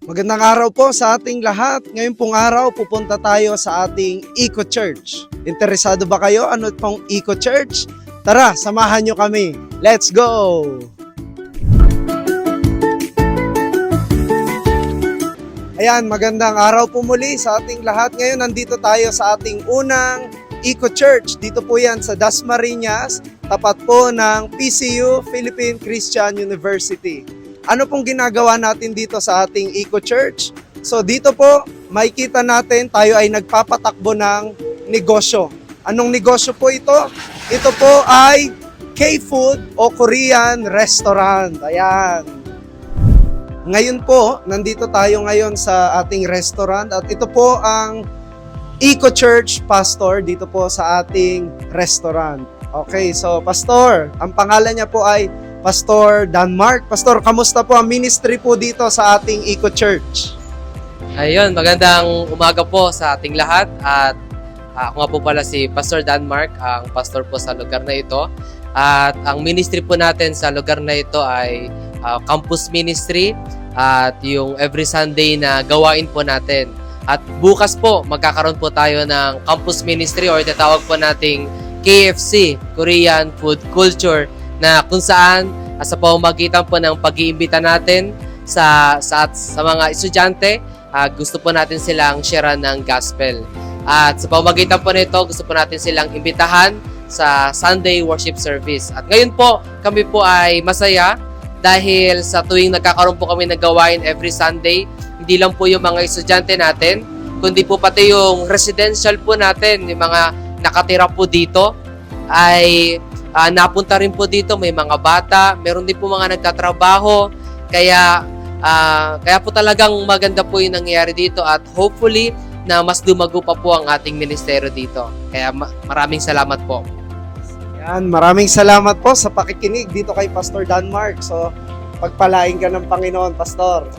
Magandang araw po sa ating lahat. Ngayon pong araw, pupunta tayo sa ating Eco Church. Interesado ba kayo? Ano pong Eco Church? Tara, samahan nyo kami. Let's go! Ayan, magandang araw po muli sa ating lahat. Ngayon, nandito tayo sa ating unang Eco Church. Dito po yan sa Dasmariñas, tapat po ng PCU, Philippine Christian University. Ano pong ginagawa natin dito sa ating Eco Church? So dito po, makikita natin tayo ay nagpapatakbo ng negosyo. Anong negosyo po ito? Ito po ay K-Food o Korean Restaurant. Ayan. Ngayon po, nandito tayo ngayon sa ating restaurant at ito po ang Eco Church Pastor dito po sa ating restaurant. Okay, so Pastor, ang pangalan niya po ay Pastor Danmark. Pastor, kamusta po ang ministry po dito sa ating Eco Church? Ayun, magandang umaga po sa ating lahat at ako nga po pala si Pastor Danmark, ang pastor po sa lugar na ito. At ang ministry po natin sa lugar na ito ay campus ministry at yung every Sunday na gawain po natin. At bukas po, magkakaroon po tayo ng campus ministry or tatawag po nating KFC, Korean Food Culture, na kung saan sa pamamagitan po ng pag-iimbita natin sa mga estudyante, gusto po natin silang share ng gospel. At sa pamamagitan po nito, gusto po natin silang imbitahan sa Sunday worship service. At ngayon po, kami po ay masaya dahil sa tuwing nagkakaroon po kami ng gawain every Sunday, hindi lang po yung mga estudyante natin, kundi po pati yung residential po natin, yung mga nakatira po dito, ay napunta rin po dito, may mga bata, meron din po mga nagtatrabaho, kaya po talagang maganda po yung nangyayari dito at hopefully na mas dumago pa po ang ating ministeryo dito. Kaya maraming salamat po. Yan, maraming salamat po sa pakikinig dito kay Pastor Danmark. So, pagpalain ka ng Panginoon, Pastor.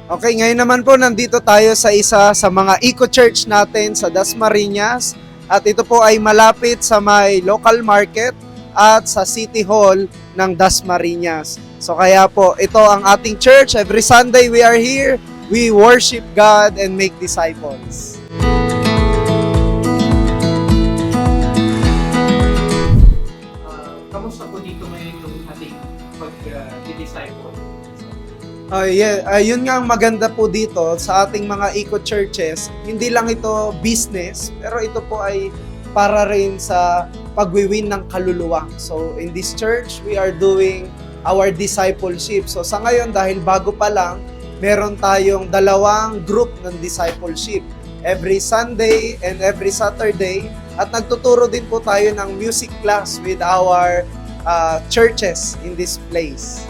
Okay, ngayon naman po nandito tayo sa isa sa mga Eco Church natin sa Dasmariñas at ito po ay malapit sa may local market at sa City Hall ng Dasmariñas. So kaya po, ito ang ating church. Every Sunday we are here, we worship God and make disciples. Kamusta po dito ngayon yung ating pag-disciple? Yun nga ang maganda po dito sa ating mga Eco Churches. Hindi lang ito business, pero ito po ay para rin sa pagwiwin ng kaluluwa. So in this church, we are doing our discipleship. So sa ngayon, dahil bago pa lang, meron tayong dalawang group ng discipleship. Every Sunday and every Saturday. At nagtuturo din po tayo ng music class with our churches in this place.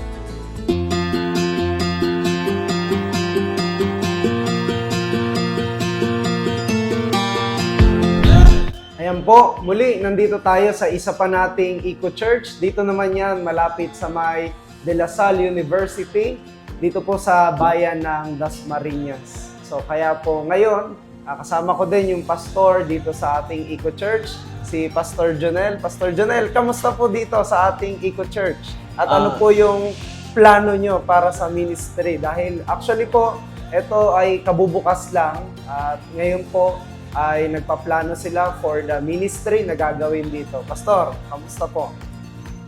Ayan po, muli, nandito tayo sa isa pa nating Eco Church. Dito naman yan, malapit sa may De La Salle University. Dito po sa bayan ng Dasmariñas. So kaya po ngayon, kasama ko din yung pastor dito sa ating Eco Church, si Pastor Jonel. Pastor Jonel, kamusta po dito sa ating Eco Church? At ano po yung plano nyo para sa ministry? Dahil actually po, ito ay kabubukas lang at ngayon po, ay nagpaplano sila for the ministry na gagawin dito. Pastor, kamusta po?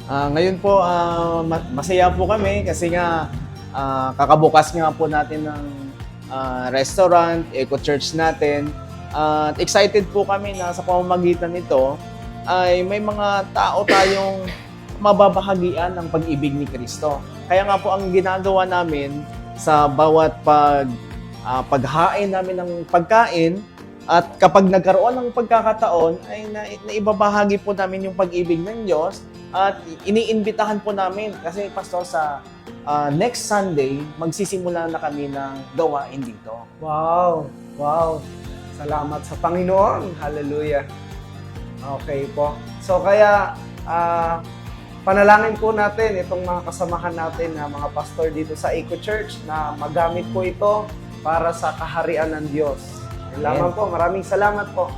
Ngayon po, masaya po kami kasi nga kakabukas nga po natin ng restaurant, Eco Church natin. At excited po kami na sa pamamagitan nito ay may mga tao tayong mababahagian ng pag-ibig ni Kristo. Kaya nga po ang ginagawa namin sa bawat paghain namin ng pagkain, at kapag nagkaroon ng pagkakataon, ay naibabahagi po namin yung pag-ibig ng Diyos at iniimbitahan po namin. Kasi Pastor, sa next Sunday, magsisimula na kami ng gawain dito. Wow! Wow! Salamat sa Panginoon. Hallelujah! Okay po. So kaya, panalangin po natin itong mga kasamahan natin na mga pastor dito sa Eco Church na magamit po ito para sa kaharian ng Diyos. Lamang po, maraming salamat po.